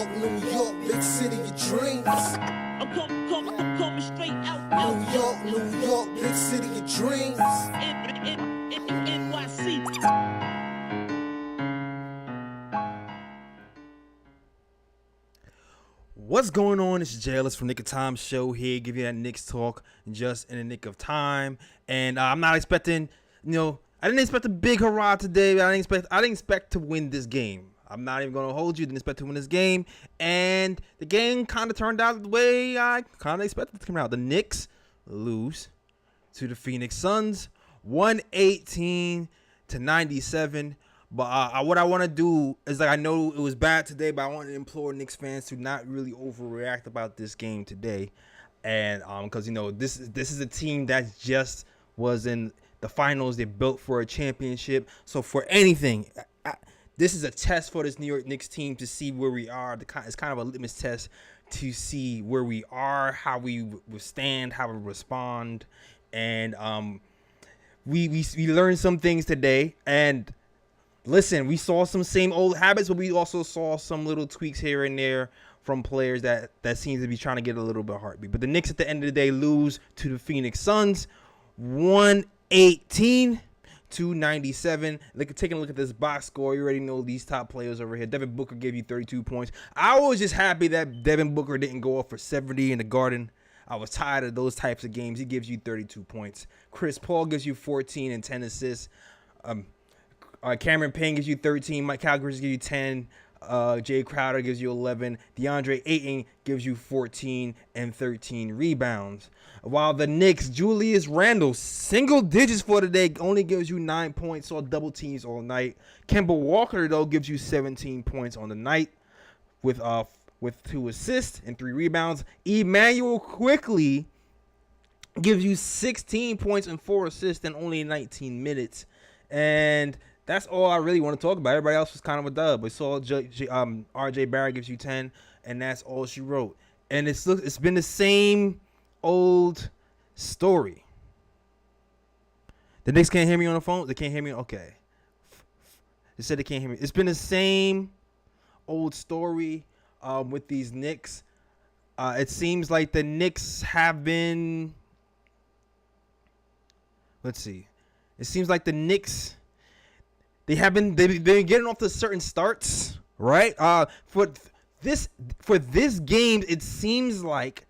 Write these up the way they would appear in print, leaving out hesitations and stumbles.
York, big city of dreams. I'm coming straight out. New York, big city of dreams. NYC. What's going on? It's Jailers from Nick of Time show here. Give you that Knicks talk just in the nick of time. And I'm not expecting, I didn't expect a big hurrah today. I didn't expect to win this game. I'm not even going to hold you. Didn't expect to win this game. And the game kind of turned out the way I kind of expected it to come out. The Knicks lose to the Phoenix Suns, 118-97. But what I want to do is, I know it was bad today, but I want to implore Knicks fans to not really overreact about this game today. And because, this is a team that just was in the finals. They built for a championship. So for anything, this is a test for this New York Knicks team to see where we are. It's kind of a litmus test to see where we are, how we withstand, how we respond. And we learned some things today. And listen, we saw some same old habits, but we also saw some little tweaks here and there from players that seems to be trying to get a little bit of heartbeat. But the Knicks at the end of the day lose to the Phoenix Suns, 118-97. Taking a look at this box score, you already know these top players over here. Devin Booker gave you 32 points. I was just happy that Devin Booker didn't go off for 70 in the Garden. I was tired of those types of games. He gives you 32 points. Chris Paul gives you 14 and 10 assists. Cameron Payne gives you 13. Mike Calgary gives you 10. Jay Crowder gives you 11. DeAndre Ayton gives you 14 and 13 rebounds. While the Knicks, Julius Randle, single digits for today, only gives you 9 points. Saw double teams all night. Kemba Walker, though, gives you 17 points on the night with 2 assists and 3 rebounds. Emmanuel Quickly gives you 16 points and 4 assists in only 19 minutes. And that's all I really want to talk about. Everybody else was kind of a dub. We saw RJ Barrett gives you 10, and that's all she wrote. And it's been the same old story. The Knicks can't hear me on the phone? They can't hear me? Okay. They said they can't hear me. It's been the same old story with these Knicks. It seems like the Knicks have been... Let's see. It seems like the Knicks... They've been getting off to certain starts, right? For this game, it seems like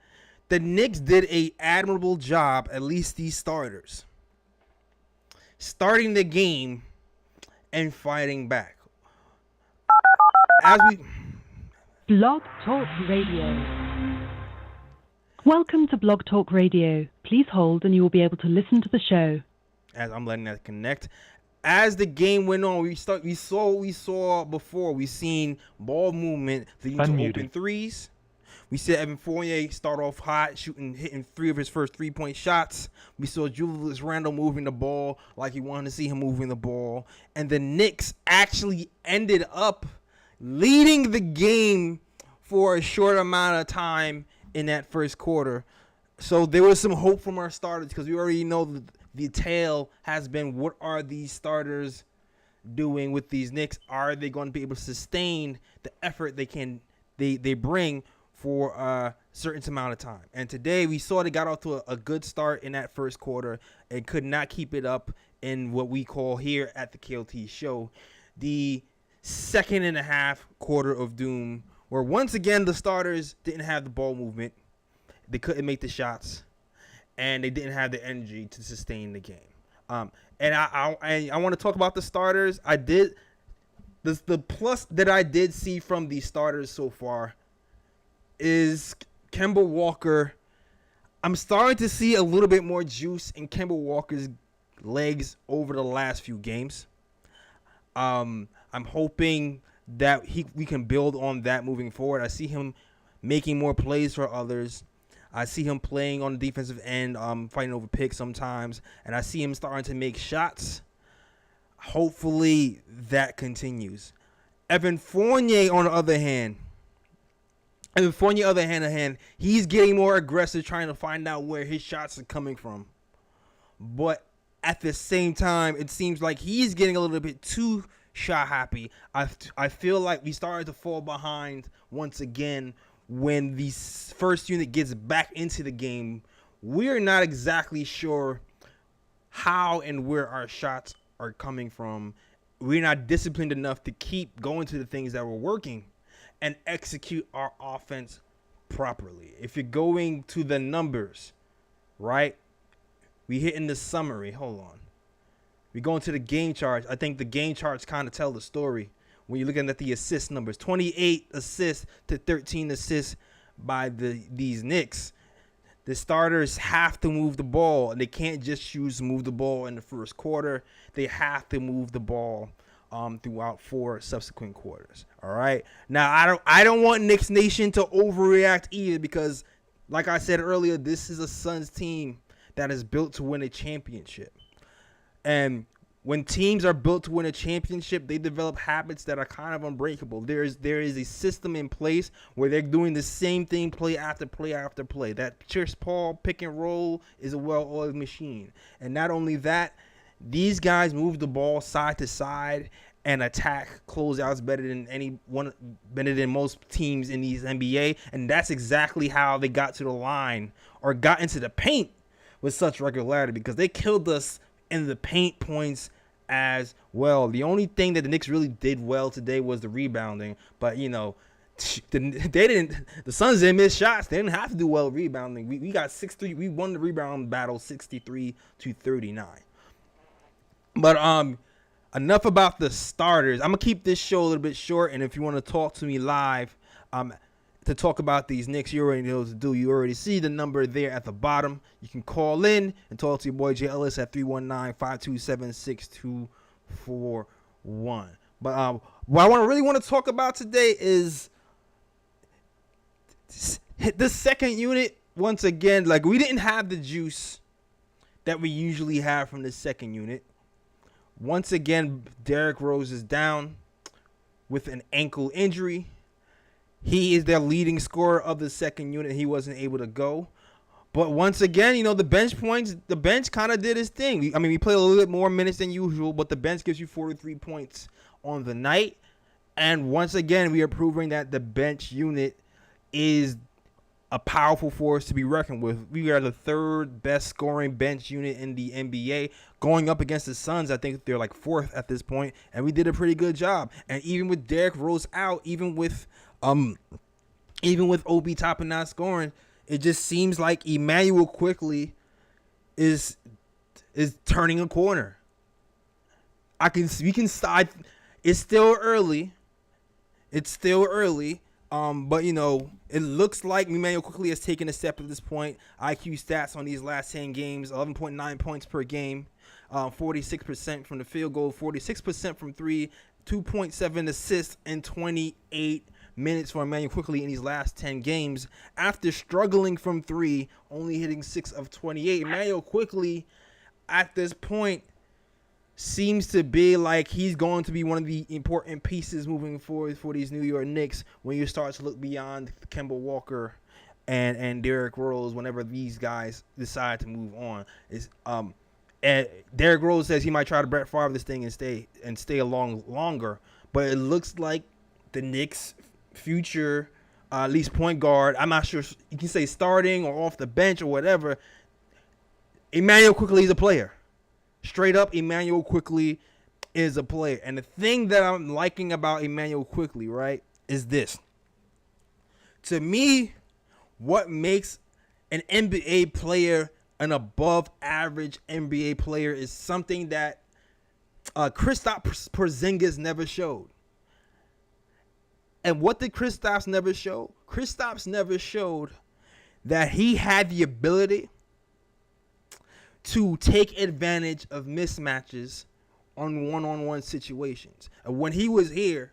the Knicks did a admirable job, at least these starters, starting the game and fighting back. Blog Talk Radio. Welcome to Blog Talk Radio. Please hold and you will be able to listen to the show. As I'm letting that connect. As the game went on, we saw before. We seen ball movement leading to open threes. We saw Evan Fournier start off hot, hitting 3 of his first 3-point shots. We saw Julius Randle moving the ball like he wanted to see him moving the ball. And the Knicks actually ended up leading the game for a short amount of time in that first quarter. So there was some hope from our starters because we already know the tale has been, what are these starters doing with these Knicks? Are they going to be able to sustain the effort they bring for a certain amount of time? And today we saw they got off to a good start in that first quarter and could not keep it up in what we call here at the KLT show the second and a half quarter of doom, where once again the starters didn't have the ball movement. They couldn't make the shots. And they didn't have the energy to sustain the game. And I want to talk about the starters. The plus that I did see from these starters so far is Kemba Walker. I'm starting to see a little bit more juice in Kemba Walker's legs over the last few games. I'm hoping that we can build on that moving forward. I see him making more plays for others. I see him playing on the defensive end, fighting over picks sometimes, and I see him starting to make shots. Hopefully that continues. Evan Fournier, on the other hand, he's getting more aggressive, trying to find out where his shots are coming from. But at the same time, it seems like he's getting a little bit too shot happy. I feel like we started to fall behind once again when the first unit gets back into the game. We're not exactly sure how and where our shots are coming from. We're not disciplined enough to keep going to the things that were working and execute our offense properly. If you're going to the numbers, right? We hit in the summary. Hold on. We go into the game charts. I think the game charts kind of tell the story when you're looking at the assist numbers. 28 assists to 13 assists by these Knicks. The starters have to move the ball, and they can't just choose to move the ball in the first quarter. They have to move the ball throughout 4 subsequent quarters. All right. Now I don't want Knicks Nation to overreact either, because, like I said earlier, this is a Suns team that is built to win a championship. And when teams are built to win a championship, they develop habits that are kind of unbreakable. There is a system in place where they're doing the same thing play after play after play. That Chris Paul pick and roll is a well-oiled machine. And not only that, these guys move the ball side to side and attack closeouts better than most teams in these NBA. And that's exactly how they got to the line or got into the paint with such regularity, because they killed us in the paint points as well. The only thing that the Knicks really did well today was the rebounding, but the Suns didn't miss shots. They didn't have to do well rebounding. We got 6-3. We won the rebound battle 63-39. But enough about the starters. I'm gonna keep this show a little bit short, and if you want to talk to me live, to talk about these Knicks, you already know what to do. You already see the number there at the bottom. You can call in and talk to your boy Jay Ellis at 319-527-6241. But what I really want to talk about today is the second unit. Once again, like, we didn't have the juice that we usually have from the second unit. Once again, Derrick Rose is down with an ankle injury. He is their leading scorer of the second unit. He wasn't able to go. But once again, the bench kind of did his thing. We played a little bit more minutes than usual, but the bench gives you 43 points on the night. And once again, we are proving that the bench unit is a powerful force to be reckoned with. We are the third best scoring bench unit in the NBA. Going up against the Suns, I think they're like 4th at this point, and we did a pretty good job. And even with Derrick Rose out, even with Obi Toppin not scoring, it just seems like Emmanuel Quickley is turning a corner. It's still early. But it looks like Emmanuel Quickley has taken a step at this point. IQ stats on these last 10 games: 11.9 points per game, 46% from the field goal, 46% from 3, 2.7 assists, and 28 minutes for Emmanuel Quickley in these last 10 games. After struggling from 3, only hitting 6 of 28, Emmanuel Quickley at this point seems to be like he's going to be one of the important pieces moving forward for these New York Knicks when you start to look beyond Kemba Walker and Derrick Rose whenever these guys decide to move on. And Derrick Rose says he might try to Brett Favre this thing and stay along longer, but it looks like the Knicks' future, at least point guard, I'm not sure you can say starting or off the bench or whatever, Emmanuel Quickley is a player. Straight up, Emmanuel Quickley is a player. And the thing that I'm liking about Emmanuel Quickley, right, is this. To me, what makes an NBA player an above-average NBA player is something that Kristaps Porzingis never showed. And what did Kristaps never show? Kristaps never showed that he had the ability to take advantage of mismatches on one-on-one situations. And when he was here,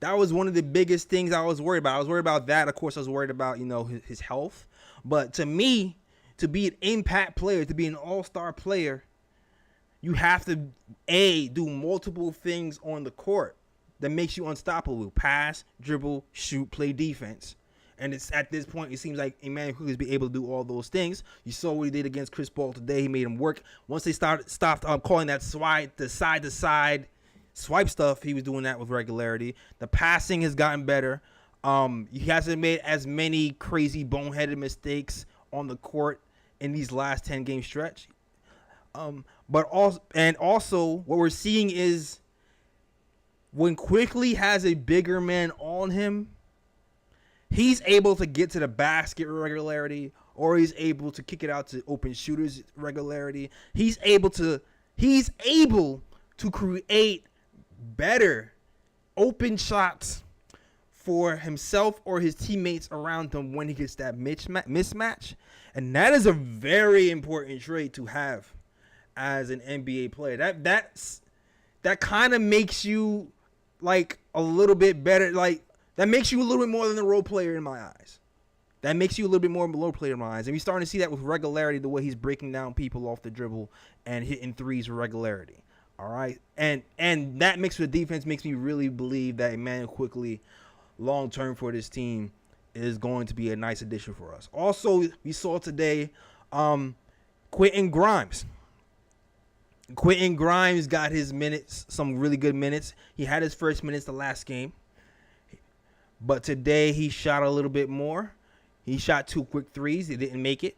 that was one of the biggest things I was worried about. I was worried about that. Of course, I was worried about, his health. But to me, to be an impact player, to be an all-star player, you have to, do multiple things on the court that makes you unstoppable. Pass, dribble, shoot, play defense. And it's at this point, it seems like Emmanuel Quickley will be able to do all those things. You saw what he did against Chris Paul today. He made him work. Once they stopped calling that the side-to-side swipe stuff, he was doing that with regularity. The passing has gotten better. He hasn't made as many crazy boneheaded mistakes on the court in these last 10 game stretch. But also what we're seeing is when Quickly has a bigger man on him, he's able to get to the basket with regularity, or he's able to kick it out to open shooters regularity. He's able to create better open shots for himself or his teammates around him when he gets that mismatch. And that is a very important trait to have as an NBA player. That kind of makes you like a little bit better. Like that makes you a little bit more than a role player in my eyes. That makes you a little bit more of a role player in my eyes. And we're starting to see that with regularity, the way he's breaking down people off the dribble and hitting threes with regularity. All right. And that mixed with defense makes me really believe that Emmanuel Quickly, long term for this team, is going to be a nice addition for us. Also, we saw today Quentin Grimes. Quentin Grimes got his minutes, some really good minutes. He had his first minutes the last game. But today he shot a little bit more. He shot 2 quick threes. They didn't make it.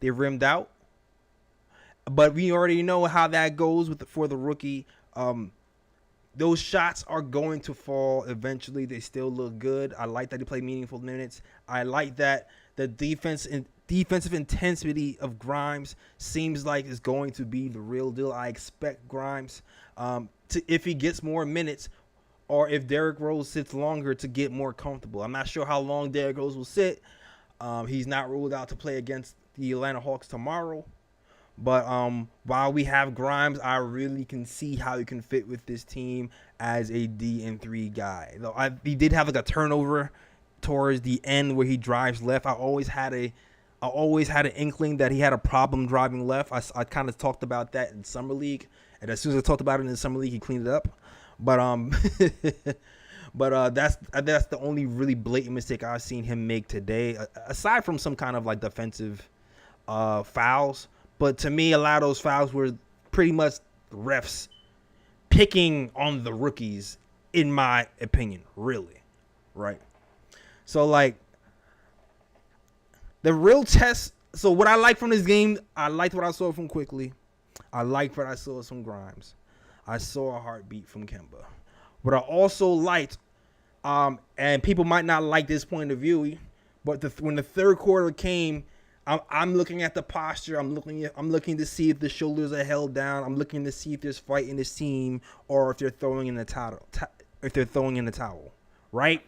They rimmed out. But we already know how that goes for the rookie. Those shots are going to fall eventually. They still look good. I like that he played meaningful minutes. I like that the defensive intensity of Grimes seems like is going to be the real deal. I expect Grimes if he gets more minutes, or if Derrick Rose sits longer, to get more comfortable. I'm not sure how long Derrick Rose will sit. He's not ruled out to play against the Atlanta Hawks tomorrow. But while we have Grimes, I really can see how he can fit with this team as a D&3 guy. Though he did have like a turnover towards the end where he drives left. I always had an inkling that he had a problem driving left. I kind of talked about that in Summer League, and as soon as I talked about it in the Summer League, he cleaned it up. But that's the only really blatant mistake I've seen him make today, aside from some kind of like defensive fouls. But to me, a lot of those fouls were pretty much refs picking on the rookies, in my opinion, really, right? So, like, the real test. So, what I like from this game, I liked what I saw from Quickly. I liked what I saw from Grimes. I saw a heartbeat from Kemba. What I also liked, and people might not like this point of view, but when the third quarter came, I'm looking at the posture. I'm looking to see if the shoulders are held down. I'm looking to see if there's fight in this team, or if they're throwing in the towel. Right?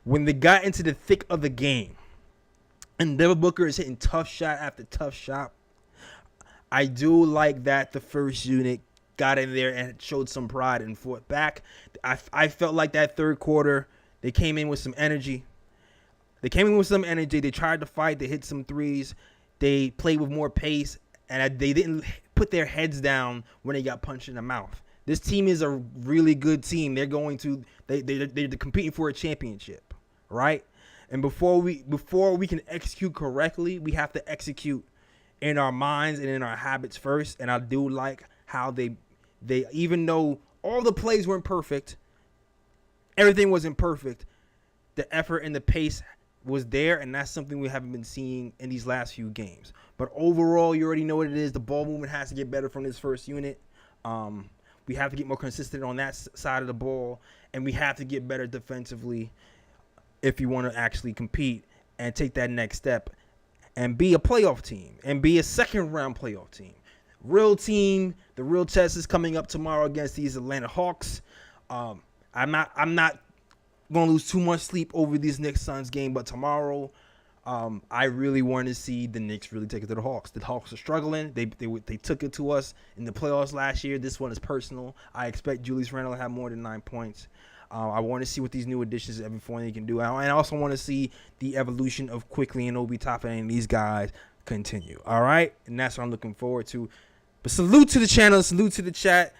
When they got into the thick of the game, and Devin Booker is hitting tough shot after tough shot, I do like that the first unit got in there and showed some pride and fought back. I felt like that third quarter, they came in with some energy. They tried to fight. They hit some threes. They played with more pace, and they didn't put their heads down when they got punched in the mouth. This team is a really good team. They're competing for a championship, right? And before we can execute correctly, we have to execute in our minds and in our habits first. And I do like how they even though all the plays weren't perfect, everything wasn't perfect, the effort and the pace was there, and that's something we haven't been seeing in these last few games. But overall, you already know what it is. The ball movement has to get better from this first unit. We have to get more consistent on that side of the ball, and we have to get better defensively if you want to actually compete and take that next step and be a playoff team and be a second-round playoff team. Real team, the real test is coming up tomorrow against these Atlanta Hawks. I'm not going to lose too much sleep over this Knicks Suns game, but tomorrow I really want to see the Knicks really take it to the Hawks. The Hawks are struggling. They took it to us in the playoffs last year. This one is personal. I expect Julius Randle to have more than 9 points. I want to see what these new additions Evan Fournier can do. And I also want to see the evolution of Quickly and Obi Toppin and these guys continue. All right? And that's what I'm looking forward to. But salute to the channel. Salute to the chat.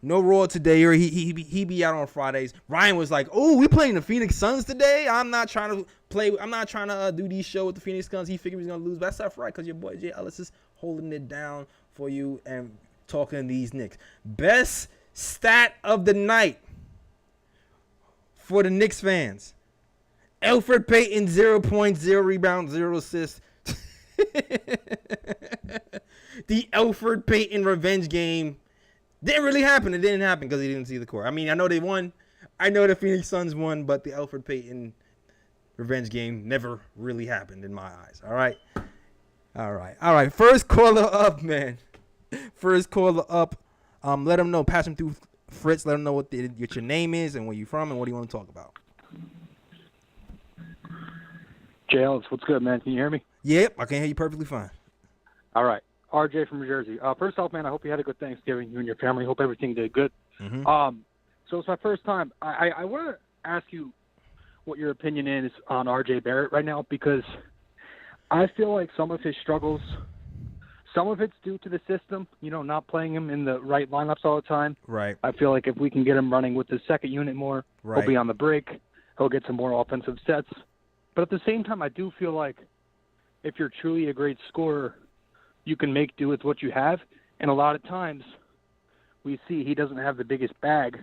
No Raw today, or he be out on Fridays. Ryan was like, "Oh, we playing the Phoenix Suns today. I'm not trying to do these shows with the Phoenix Suns. He figured he's gonna lose, but that's not right because your boy Jay Ellis is holding it down for you and talking to these Knicks. Best Stat of the night for the Knicks fans. Elfrid Payton, 0 points, 0 rebounds, 0 assists. The Elfrid Payton revenge game didn't really happen. It didn't happen because he didn't see the court. I mean, I know they won. I know the Phoenix Suns won, but the Elfrid Payton revenge game never really happened in my eyes. All right. First caller up, man. First caller up. Let them know. Pass him through Fritz. Let them know what your name is and where you're from and what do you want to talk about. JL, what's good, man? Can you hear me? Yep, I can hear you perfectly fine. All right. RJ from New Jersey. First off, man, I hope you had a good Thanksgiving, you and your family. Hope everything did good. Mm-hmm. So it's my first time. I want to ask you what your opinion is on RJ Barrett right now, because I feel like some of his struggles, some of it's due to the system, not playing him in the right lineups all the time. Right. I feel like if we can get him running with the second unit more, right, he'll be on the break. He'll get some more offensive sets. But at the same time, I do feel like if you're truly a great scorer, you can make do with what you have. And a lot of times we see he doesn't have the biggest bag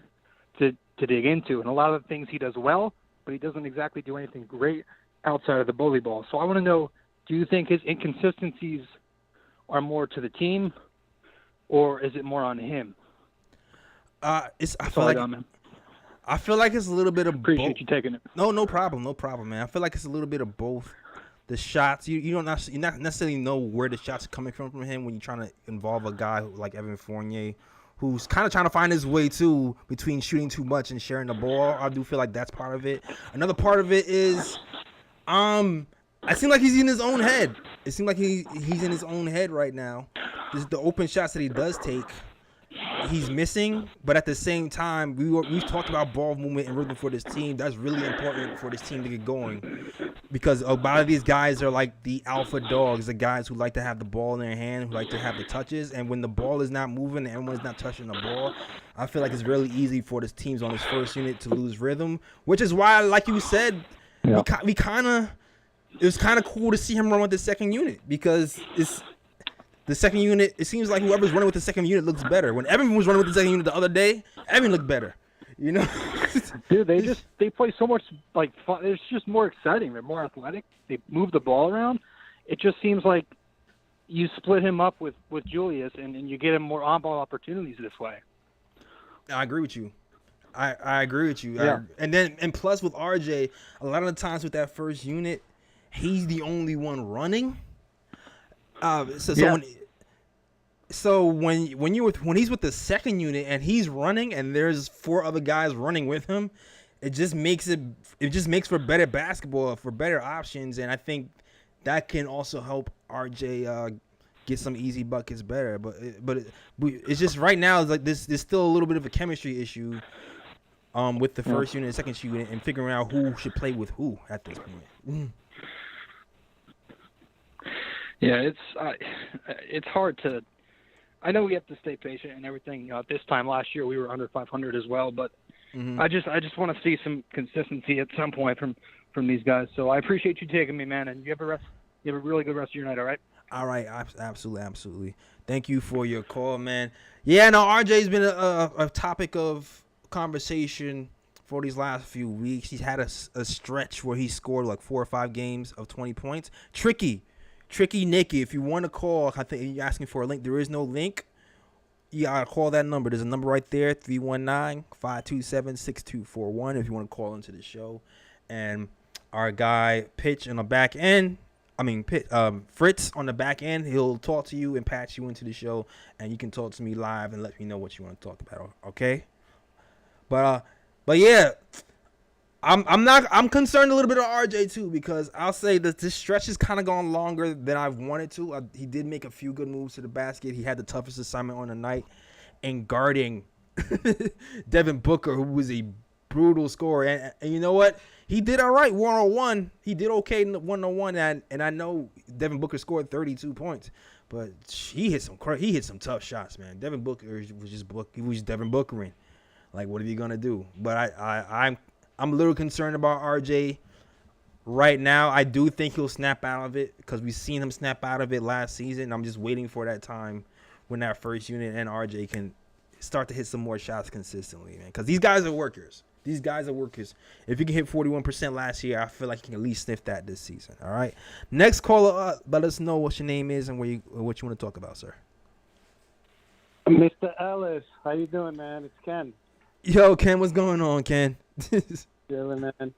to dig into. And a lot of the things he does well, but he doesn't exactly do anything great outside of the bully ball. So I want to know, do you think his inconsistencies are more to the team, or is it more on him? I feel like it's a little bit of Appreciate both. you taking it. No problem, man. I feel like it's a little bit of both. The shots, you not necessarily know where the shots are coming from him when you're trying to involve a guy like Evan Fournier, who's kind of trying to find his way too between shooting too much and sharing the ball. I do feel like that's part of it. Another part of it is, I seem like he's in his own head. It seems like he's in his own head right now. The open shots that he does take, he's missing, but at the same time, we've talked about ball movement and rhythm for this team. That's really important for this team to get going, because a lot of these guys are like the alpha dogs, the guys who like to have the ball in their hand, who like to have the touches, and when the ball is not moving and everyone's not touching the ball, I feel like it's really easy for this teams on this first unit to lose rhythm, which is why, like you said, it was kind of cool to see him run with the second unit, because it's the second unit. It seems like whoever's running with the second unit looks better. When Evan was running with the second unit the other day, Evan looked better. Dude, they play so much like fun. It's just more exciting. They're more athletic. They move the ball around. It just seems like you split him up with Julius, and you get him more on-ball opportunities this way. I agree with you. I agree with you. Yeah. And plus with RJ, a lot of the times with that first unit, he's the only one running. When he's with the second unit and he's running and there's 4 other guys running with him, it just makes for better basketball, for better options, and I think that can also help RJ get some easy buckets better. But it's just right now, it's like there's still a little bit of a chemistry issue with the first unit and second unit, and figuring out who should play with who at this point. Yeah, it's hard to. I know we have to stay patient and everything. This time last year we were under 500 as well, but I just want to see some consistency at some point from these guys. So I appreciate you taking me, man, and you have a really good rest of your night. All right. All right, absolutely. Thank you for your call, man. Yeah, no, RJ's been a topic of conversation for these last few weeks. He's had a stretch where he scored like 4 or 5 games of 20 points. Tricky Nicky, if you want to call, I think you're asking for a link. There is no link. You got to call that number. There's a number right there, 319-527-6241, if you want to call into the show. And our guy, Fritz on the back end, he'll talk to you and patch you into the show, and you can talk to me live and let me know what you want to talk about, okay? But yeah, I'm concerned a little bit of RJ too, because I'll say that this stretch has kind of gone longer than I've wanted to. He did make a few good moves to the basket. He had the toughest assignment on the night in guarding Devin Booker, who was a brutal scorer. And you know what? He did all right 1-on-1. He did okay in the 1-on-1, and I know Devin Booker scored 32 points, but he hit some tough shots, man. Devin Booker was just Devin Bookering. Like, what are you gonna do? But I'm a little concerned about RJ right now. I do think he'll snap out of it, because we've seen him snap out of it last season. I'm just waiting for that time when that first unit and RJ can start to hit some more shots consistently, man. Because these guys are workers. These guys are workers. If you can hit 41% last year, I feel like you can at least sniff that this season. All right. Next caller up. Let us know what your name is and what you want to talk about, sir. Mr. Ellis, how you doing, man? It's Ken. Yo, Ken, what's going on, Ken? Chilling, man.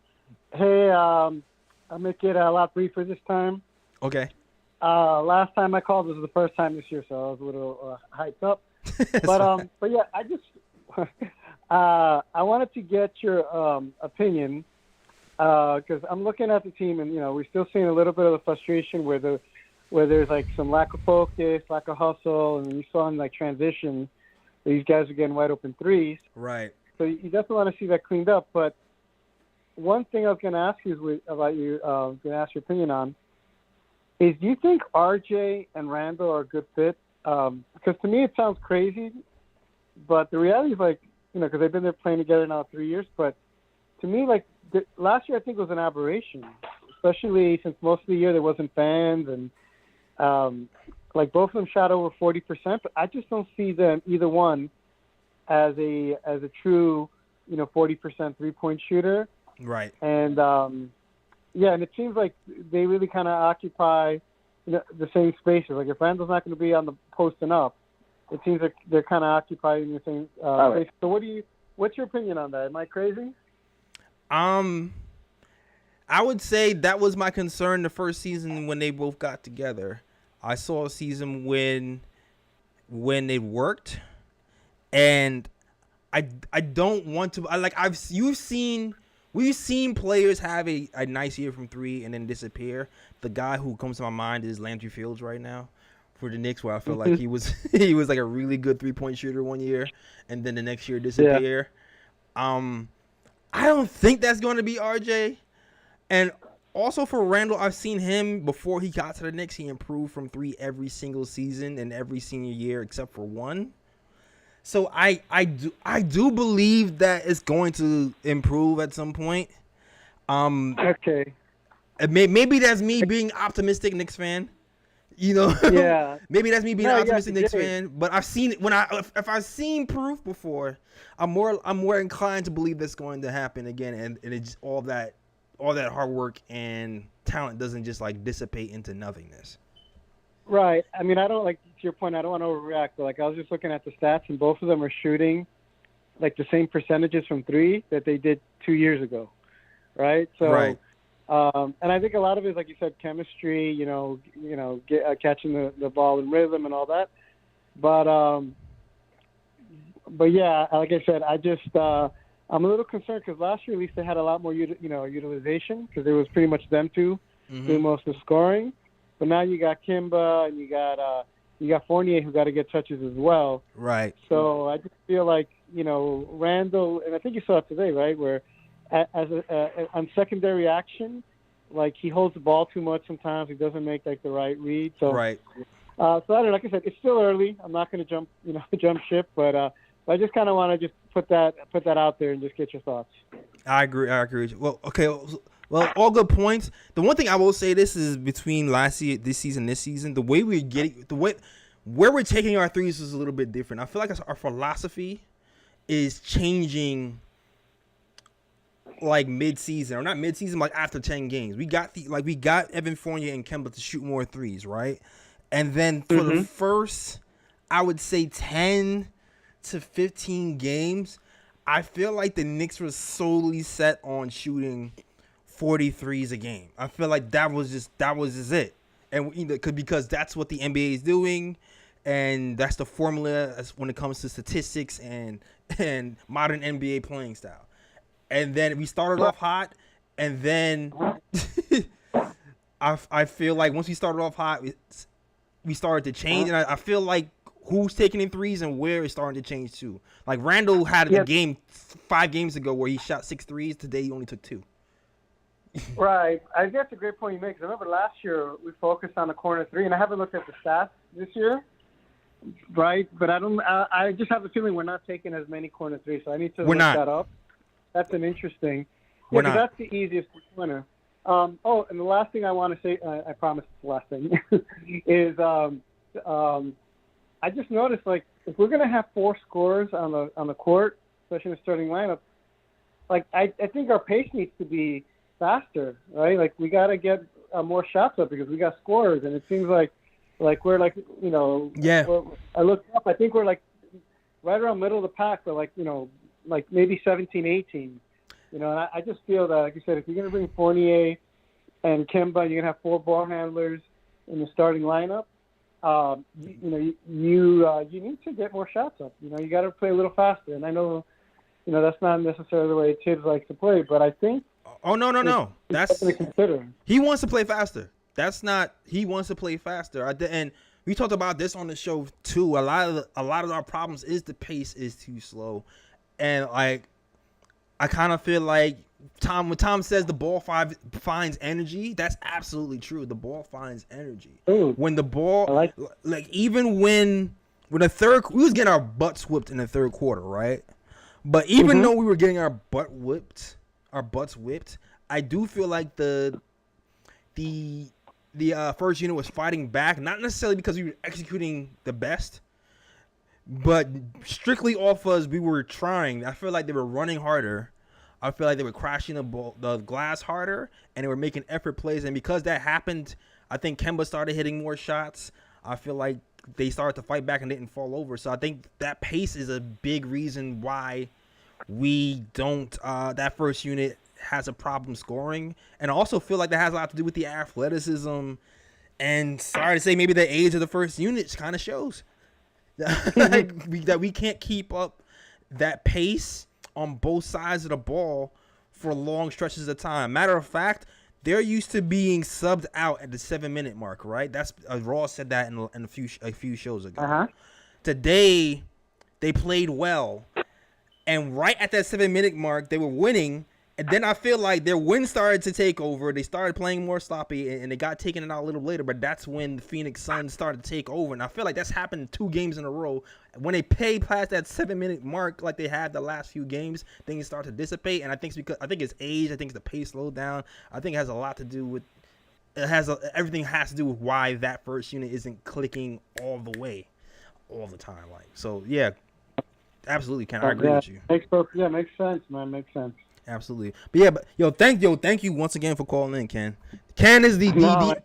Hey, I'll make it a lot briefer this time. Okay. Last time I called was the first time this year, so I was a little hyped up. But yeah, I just I wanted to get your opinion because I'm looking at the team, and we're still seeing a little bit of the frustration where there's like some lack of focus, lack of hustle, and you saw in like transition, these guys are getting wide open threes. Right. So you definitely want to see that cleaned up. But one thing I was going to ask you is going to ask your opinion on is, do you think RJ and Randall are a good fit? Because to me it sounds crazy, but the reality is because they've been there playing together now 3 years. But to me, last year I think was an aberration, especially since most of the year there wasn't fans, and both of them shot over 40%. But I just don't see them either one as a true 40% 3-point shooter. Right. And and it seems like they really kind of occupy the same spaces. Like if Randall's not going to be on the posting up, it seems like they're kind of occupying the same space. So what's your opinion on that? Am I crazy? I would say that was my concern the first season when they both got together. I saw a season when it worked, and I don't want to. We've seen players have a nice year from three and then disappear. The guy who comes to my mind is Landry Fields right now for the Knicks, where I feel like he was like a really good 3-point shooter one year, and then the next year disappear. Yeah. I don't think that's going to be RJ. And also for Randall, I've seen him before he got to the Knicks. He improved from three every single season and every senior year except for one. So I do believe that it's going to improve at some point. Okay. Maybe that's me being optimistic Knicks fan. Yeah. Maybe that's me being optimistic Knicks fan. But I've seen it if I've seen proof before, I'm more inclined to believe that's going to happen again, and it's all that hard work and talent doesn't just dissipate into nothingness. Right. I mean, I don't to your point. I don't want to overreact, but I was just looking at the stats, and both of them are shooting the same percentages from three that they did 2 years ago, right? So, right. And I think a lot of it is, like you said, chemistry. Catching the ball in rhythm and all that. But yeah, like I said, I just I'm a little concerned because last year at least they had a lot more utilization because it was pretty much them two doing most of the scoring. But now you got Kimba and you got Fournier who got to get touches as well. Right. So I just feel like Randall, and I think you saw it today, right, where on secondary action, he holds the ball too much sometimes. He doesn't make the right read. So right. So I don't know. Like I said, it's still early. I'm not going to jump ship, but I just kind of want to just put that out there and just get your thoughts. I agree with you. Well, okay. Well, all good points. The one thing I will say, this is between this season, the way we're getting, where we're taking our threes is a little bit different. I feel like our philosophy is changing, mid-season, or not mid-season, after 10 games. We got Evan Fournier and Kemba to shoot more threes, right? And then for the first, I would say 10 to 15 games, I feel like the Knicks were solely set on shooting 43s a game. I feel like that was just it, and because that's what the NBA is doing, and that's the formula when it comes to statistics and modern NBA playing style. And then we started off hot, and then I feel like once we started off hot, we started to change, and I feel like who's taking in threes and where is starting to change too. Randall had a game 5 games ago where he shot 6 threes. Today he only took 2. Right. I think that's a great point you make. 'Cause I remember last year we focused on the corner three, and I haven't looked at the stats this year, right? But I just have a feeling we're not taking as many corner threes, so I need to look that up. That's an interesting. We're not. That's the easiest corner. And the last thing I want to say, I promise it's the last thing, is I just noticed if we're gonna have 4 scorers on the court, especially in the starting lineup, like I think our pace needs to be faster, right? Like we got to get more shots up because we got scorers, and it seems like we're like Yeah. I looked up. I think we're like right around middle of the pack, but like like maybe 17, 18. And I just feel that, like you said, if you're gonna bring Fournier and Kemba, you're gonna have 4 ball handlers in the starting lineup. You need to get more shots up. You got to play a little faster. And I know, that's not necessarily the way Tibbs likes to play, but I think. Oh no. That's something to consider. He wants to play faster. That's not. He wants to play faster. And we talked about this on the show too. A lot of our problems is the pace is too slow, and like I kind of feel like when Tom says the ball finds energy, that's absolutely true. The ball finds energy. Ooh, when the ball, like even when the third, we was getting our butts whipped in the third quarter, right? But even though we were getting our butts whipped, I do feel like the first unit was fighting back, not necessarily because we were executing the best, but strictly off us, we were trying. I feel like they were running harder. I feel like they were crashing the glass harder, and they were making effort plays. And because that happened, I think Kemba started hitting more shots. I feel like they started to fight back and didn't fall over. So I think that pace is a big reason why we don't. That first unit has a problem scoring, and I also feel like that has a lot to do with the athleticism. And sorry to say, maybe the age of the first unit kind of shows that we can't keep up that pace on both sides of the ball for long stretches of time. Matter of fact, they're used to being subbed out at the 7-minute mark, right? That's Raw said that in a few shows ago. Today, they played well, and right at that 7-minute mark, they were winning. And then I feel like their win started to take over. They started playing more sloppy, and they got taken out a little later. But that's when the Phoenix Suns started to take over. And I feel like that's happened 2 games in a row. When they pay past that 7-minute mark, like they had the last few games, things start to dissipate. And I think it's age. I think it's the pace slowed down. I think it has a lot to do with everything has to do with why that first unit isn't clicking all the way, all the time. Like so, yeah, absolutely. I agree with you. Makes sense, man. Makes sense. Absolutely. But thank you once again for calling in, Ken. Ken is the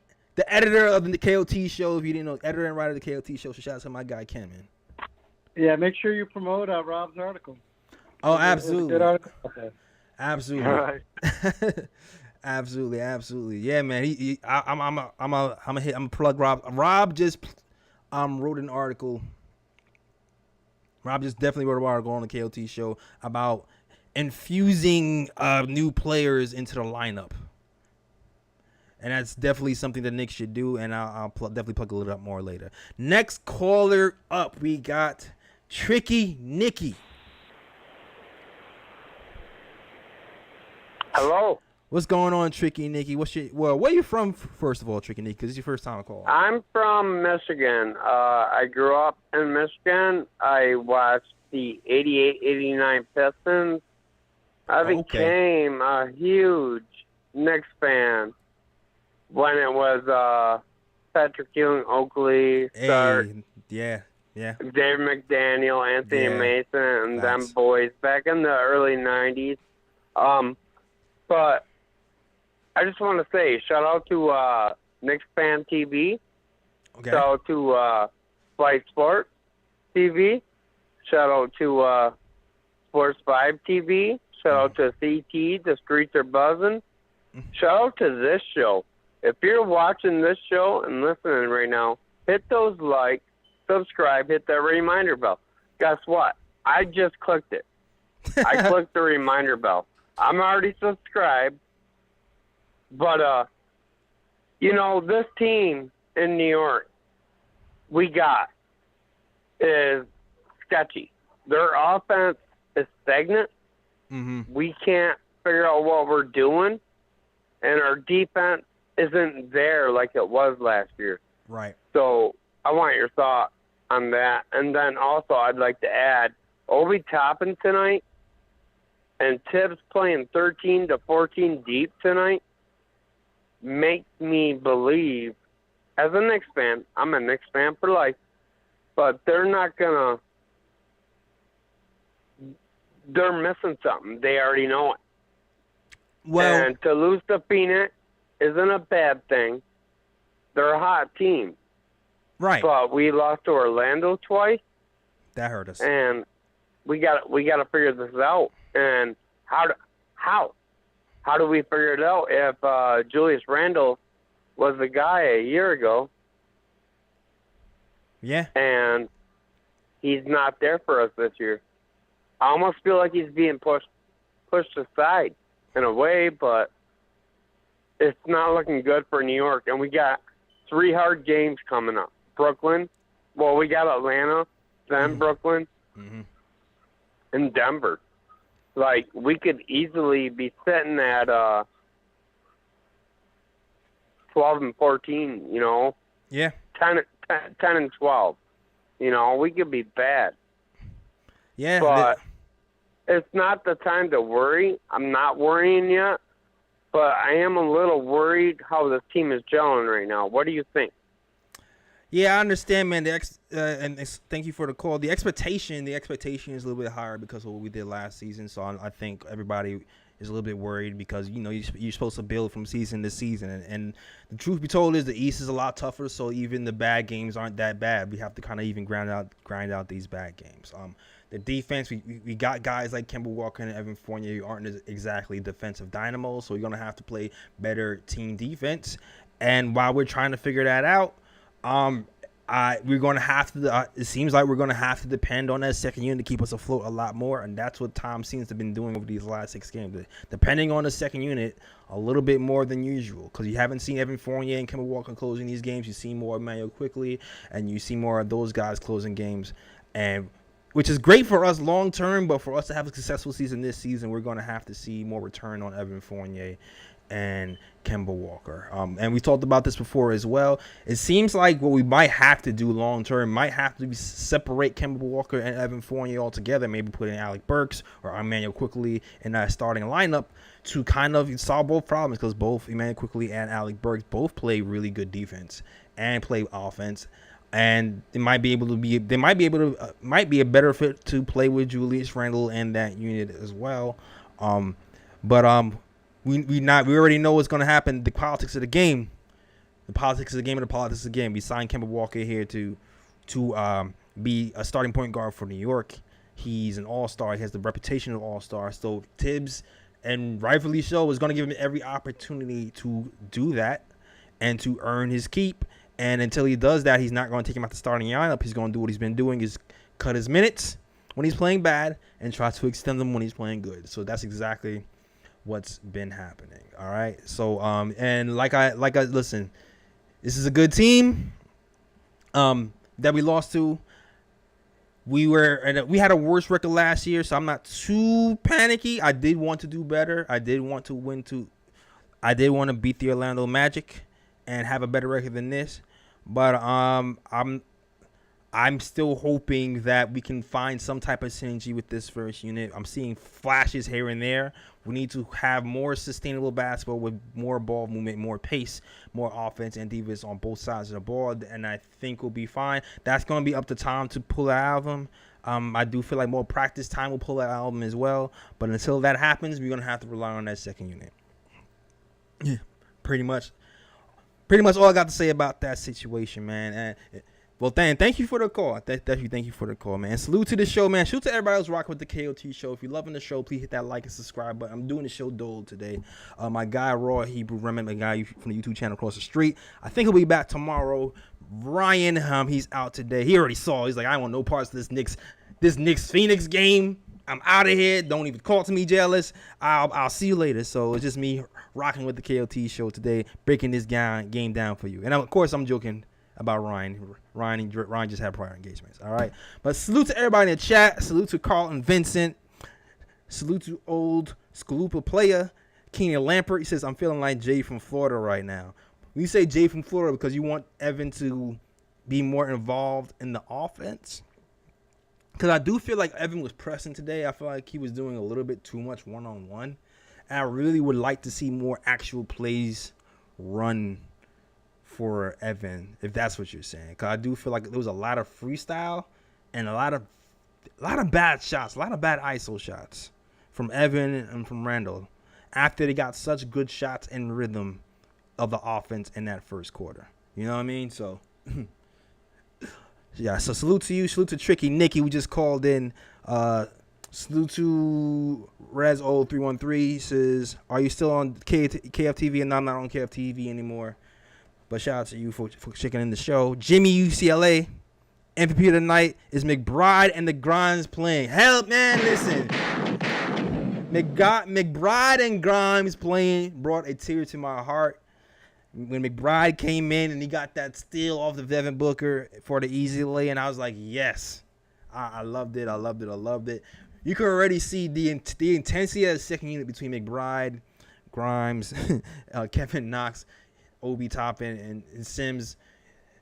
editor of the KOT show. If you didn't know, editor and writer of the KOT show. So shout out to my guy Ken, man. Yeah, make sure you promote Rob's article. Oh, absolutely. Good article. Okay. Absolutely. All right. absolutely. Yeah, man. I'm a plug Rob. Rob just wrote an article. Rob just definitely wrote an article on the KOT show about infusing new players into the lineup, and that's definitely something the Knicks should do. And I'll definitely plug a little up more later. Next caller up, we got Tricky Nicky. Hello. What's going on, Tricky Nicky? Where are you from, first of all, Tricky Nicky? Because it's your first time calling. I'm from Michigan. I grew up in Michigan. I watched the 88-89 Pistons. I became a huge Knicks fan when it was Patrick Ewing, Oakley, Stark, yeah, Dave McDaniel, Anthony Mason, and them Facts. boys back in the early 90s. But I just want to say, shout out to Knicks Fan TV. Okay. Shout out to Flight Sports TV. Shout out to Sports 5 TV. Shout out to CT, The Streets Are Buzzing. Shout out to this show. If you're watching this show and listening right now, hit those likes, subscribe, hit that reminder bell. Guess what? I just clicked it. I clicked the reminder bell. I'm already subscribed. But, this team in New York we got is sketchy. Their offense is stagnant. Mm-hmm. We can't figure out what we're doing, and our defense isn't there like it was last year. Right. So I want your thought on that. And then also I'd like to add Obi Toppin tonight and Tibbs playing 13 to 14 deep tonight makes me believe, as a Knicks fan, I'm a Knicks fan for life, but they're not going to they're missing something. They already know it. Well, And to lose to Phoenix isn't a bad thing. They're a hot team. right. But we lost to Orlando twice, That hurt us. and we got to figure this out. And how do we figure it out if Julius Randle was the guy a year ago Yeah. and he's not there for us this year? I almost feel like he's being pushed aside in a way, but it's not looking good for New York. And we got 3 hard games coming up. Brooklyn. Well, we got Atlanta, then Brooklyn, and Denver. Like, we could easily be sitting at 12 and 14, you know, Yeah. 10 and 12. You know, we could be bad. Yeah. But it's not the time to worry. I'm not worrying yet, but I am a little worried how this team is gelling right now. What do you think? Yeah, I understand, man. Thank you for the call. The expectation is a little bit higher because of what we did last season. So I think everybody is a little bit worried because, you know, you're supposed to build from season to season. And the truth be told is the East is a lot tougher. So even the bad games aren't that bad. We have to kind of even grind out these bad games. The defense, we got guys like Kemba Walker and Evan Fournier who aren't exactly defensive dynamos. So we're going to have to play better team defense. And while we're trying to figure that out, we're going to have to. It seems like we're going to have to depend on that second unit to keep us afloat a lot more, and that's what Tom seems to have been doing over these last 6 games. Depending on the second unit a little bit more than usual, because you haven't seen Evan Fournier and Kemba Walker closing these games. You see more Emmanuel quickly, and you see more of those guys closing games, and which is great for us long term. But for us to have a successful season this season, we're going to have to see more return on Evan Fournier and Kemba Walker. And we talked about this before as well. It seems like what we might have to do long term might have to be separate Kemba Walker and Evan Fournier altogether, maybe put in Alec Burks or Emmanuel Quickly in that starting lineup to kind of solve both problems, because both Emmanuel Quickly and Alec Burks both play really good defense and play offense. And they might be might be a better fit to play with Julius Randle and that unit as well. We already know what's going to happen. The politics of the game. We signed Kemba Walker here to be a starting point guard for New York. He's an all-star. He has the reputation of all-star. So Tibbs, and rightfully so, is going to give him every opportunity to do that and to earn his keep. And until he does that, he's not going to take him out the starting lineup. He's going to do what he's been doing, is cut his minutes when he's playing bad and try to extend them when he's playing good. So that's exactly what's been happening. All right. So and like I listen, this is a good team that we lost to. We had a worse record last year, so I'm not too panicky. I did want to do better. I did want to beat the Orlando Magic and have a better record than this. But I'm still hoping that we can find some type of synergy with this first unit. I'm seeing flashes here and there. We need to have more sustainable basketball with more ball movement, more pace, more offense and defense on both sides of the ball, and I think we'll be fine. That's going to be up to Tom to pull that out of him. I do feel like more practice time will pull that out of him as well. But until that happens, we're going to have to rely on that second unit. Yeah, pretty much all I got to say about that situation, man. Well, thank you for the call. Thank you for the call, man. Salute to the show, man. Salute to everybody else rocking with the KOT show. If you're loving the show, please hit that like and subscribe button. I'm doing the show dole today. My guy, Raw Hebrew Remnant, the guy from the YouTube channel across the street, I think he'll be back tomorrow. Ryan, he's out today. He already saw. He's like, I want no parts of this Knicks Phoenix game. I'm out of here. Don't even call to me, jealous. I'll see you later. So it's just me rocking with the KOT show today, breaking this game down for you. And of course, I'm joking about Ryan. Ryan just had prior engagements. All right. But salute to everybody in the chat. Salute to Carlton Vincent. Salute to old Skalupa player, Keenan Lampert. He says, I'm feeling like Jay from Florida right now. When you say Jay from Florida because you want Evan to be more involved in the offense? Because I do feel like Evan was pressing today. I feel like he was doing a little bit too much one-on-one. And I really would like to see more actual plays run for Evan, if that's what you're saying. Because I do feel like there was a lot of freestyle and a lot of A lot of bad shots, a lot of bad ISO shots from Evan and from Randall after they got such good shots and rhythm of the offense in that first quarter. You know what I mean? So, yeah, so salute to you. Salute to Tricky Nicky. We just called in. Salute to Rez0313. He says, are you still on KFTV? And I'm not on KFTV anymore. But shout out to you for checking in the show. Jimmy UCLA. MVP of the night is McBride and the Grimes playing. Hell, man, listen. McBride and Grimes playing brought a tear to my heart. When McBride came in and he got that steal off the Devin Booker for the easy lay, and I was like, yes. I loved it. I loved it. You can already see the intensity of the second unit between McBride, Grimes, Kevin Knox, Obi Toppin, and Sims.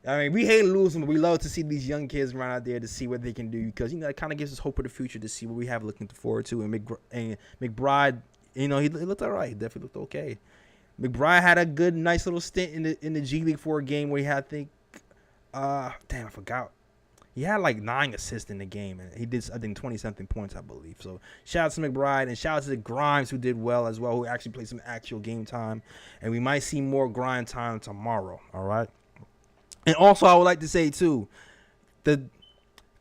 I mean, we hate losing, but we love to see these young kids run out there to see what they can do because, it kind of gives us hope for the future to see what we have looking forward to. And McBride, he looked all right. He definitely looked okay. McBride had a good, nice little stint in the G League for a game where he had, I forgot. He had like 9 assists in the game, and he did, 20-something points, I believe. So shout out to McBride, and shout out to the Grimes, who did well as well, who actually played some actual game time. And we might see more grind time tomorrow, all right? And also, I would like to say, too,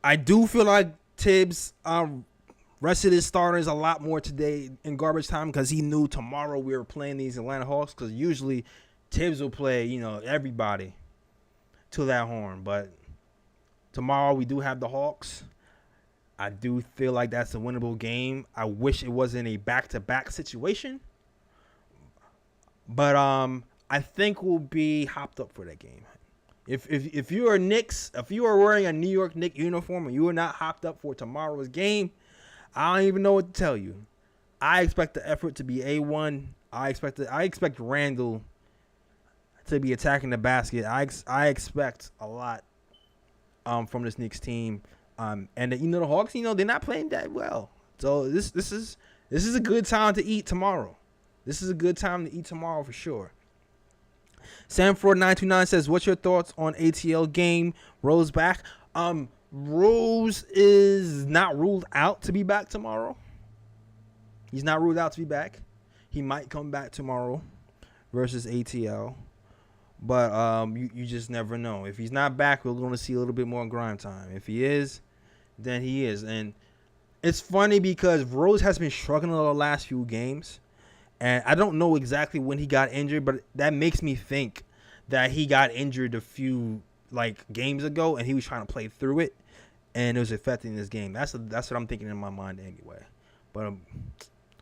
I do feel like Tibbs rested his starters a lot more today in garbage time because he knew tomorrow we were playing these Atlanta Hawks, because usually Tibbs will play, everybody to that horn. But tomorrow we do have the Hawks. I do feel like that's a winnable game. I wish it wasn't a back-to-back situation. But I think we'll be hopped up for that game. If you are Knicks, if you are wearing a New York Knicks uniform and you are not hopped up for tomorrow's game, I don't even know what to tell you. I expect the effort to be A1. I expect Randall to be attacking the basket. I expect a lot from this Knicks team. And the Hawks, they're not playing that well. So this is a good time to eat tomorrow. This is a good time to eat tomorrow for sure. Samford929 says, what's your thoughts on ATL game? Rose back. Rose is not ruled out to be back tomorrow. He's not ruled out to be back. He might come back tomorrow versus ATL. But you just never know. If he's not back, we're going to see a little bit more grind time. If he is, then he is. And it's funny because Rose has been struggling the last few games. And I don't know exactly when he got injured, but that makes me think that he got injured a few games ago, and he was trying to play through it, and it was affecting this game. That's what I'm thinking in my mind anyway. But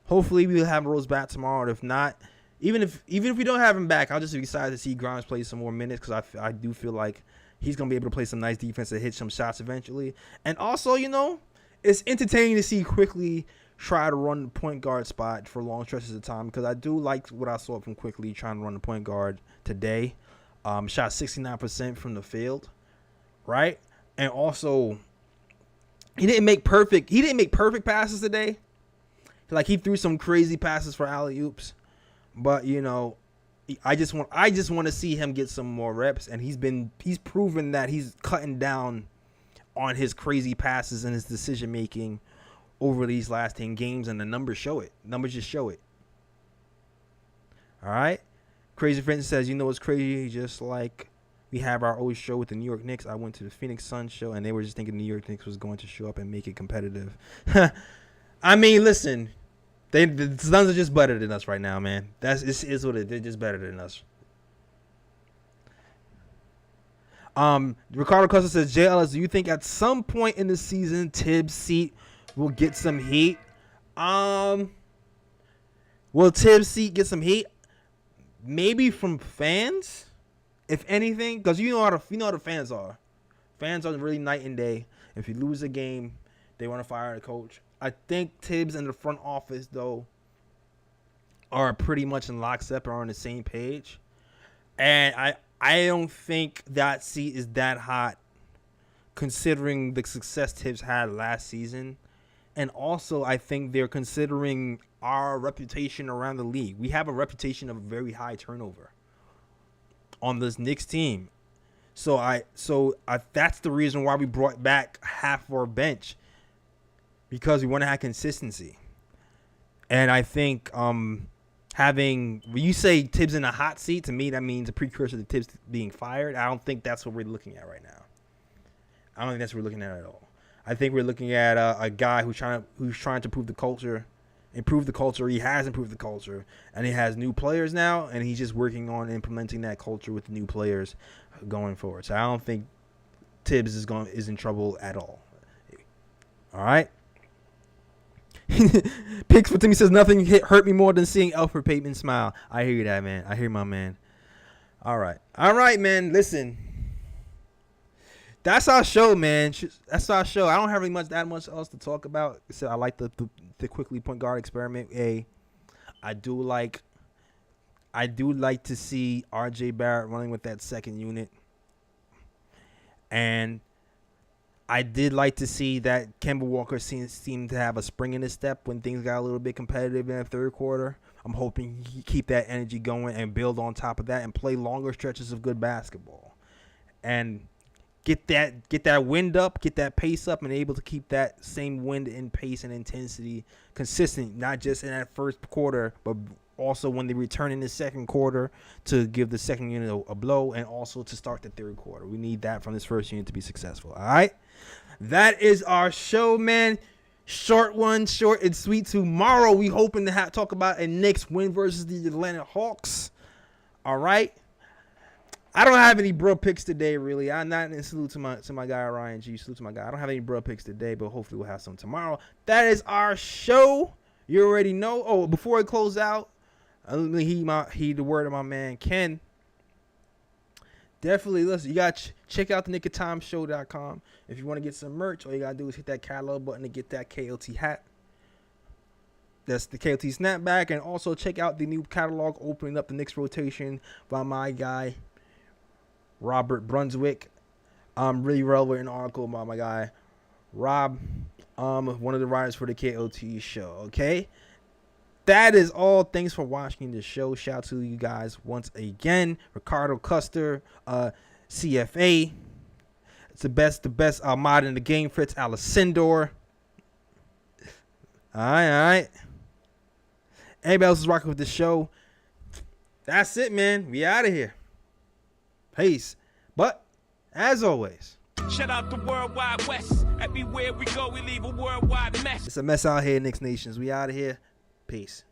hopefully we'll have Rose back tomorrow. And if not, even if we don't have him back, I'll just be excited to see Grimes play some more minutes because I do feel like he's gonna be able to play some nice defense and hit some shots eventually. And also, it's entertaining to see Quickly try to run the point guard spot for long stretches of time because I do like what I saw from Quickly trying to run the point guard today. Shot 69% from the field, right? And also, he didn't make perfect passes today. He threw some crazy passes for alley-oops, but I just want to see him get some more reps, and he's proven that he's cutting down on his crazy passes and his decision making over these last 10 games, and the numbers show it. Numbers just show it. All right? Crazy Friend says, what's crazy? Just like we have our old show with the New York Knicks, I went to the Phoenix Suns show, and they were just thinking the New York Knicks was going to show up and make it competitive. I mean, listen, the Suns are just better than us right now, man. Is what it is. They're just better than us. Ricardo Costa says, JLS, do you think at some point in the season Tibbs' seat will get some heat? Will Tibbs' seat get some heat? Maybe from fans, if anything, because you know how the fans are. Fans are really night and day. If you lose a game, they want to fire the coach. I think Tibbs and the front office, though, are pretty much in lockstep or on the same page. And I don't think that seat is that hot considering the success Tibbs had last season. And also, I think they're considering our reputation around the league. We have a reputation of very high turnover on this Knicks team. So that's the reason why we brought back half of our bench. because we want to have consistency. And I think when you say Tibbs in a hot seat, to me that means a precursor to Tibbs being fired. I don't think that's what we're looking at right now. I don't think that's what we're looking at all. I think we're looking at a guy who's trying to improve the culture. He has improved the culture, and he has new players now, and he's just working on implementing that culture with the new players going forward. So I don't think Tibbs is in trouble at all. All right. Picks for Timmy says nothing hurt me more than seeing Alfred Payton smile. I hear that, man. I hear my man. All right, man. Listen. That's our show, man. That's our show. I don't have really that much else to talk about. So I like the quickly point guard experiment. I do like to see R.J. Barrett running with that second unit, and I did like to see that Kemba Walker seemed to have a spring in his step when things got a little bit competitive in the third quarter. I'm hoping he keep that energy going and build on top of that and play longer stretches of good basketball, and get that wind up, get that pace up, and able to keep that same wind and pace and intensity consistent, not just in that first quarter, but also when they return in the second quarter to give the second unit a blow, and also to start the third quarter. We need that from this first unit to be successful. All right, that is our show, man. Short one, short and sweet. Tomorrow we hoping to talk about a Knicks win versus the Atlanta Hawks. All right. I don't have any bro picks today, really. I'm not in salute to my guy Ryan G. Salute to my guy. I don't have any bro picks today, but hopefully we'll have some tomorrow. That is our show. You already know. Oh, before I close out, let me heed the word of my man Ken. Definitely listen. You got check out the nickoftimeshow.com. If you want to get some merch, all you gotta do is hit that catalog button to get that KLT hat. That's the KLT snapback, and also check out the new catalog opening up the Knicks rotation by my guy Robert Brunswick. Really relevant article by my guy Rob, one of the writers for the KOT show. Okay, that is all. Thanks for watching the show. Shout out to you guys once again. Ricardo Custer, CFA. It's the best mod in the game. Fritz Alessandor. All right. Anybody else is rocking with the show? That's it, man. We out of here. Peace. But as always, shout out the Worldwide West. Everywhere we go, we leave a worldwide mess. It's a mess out here, Knicks Nations. We out of here. Peace.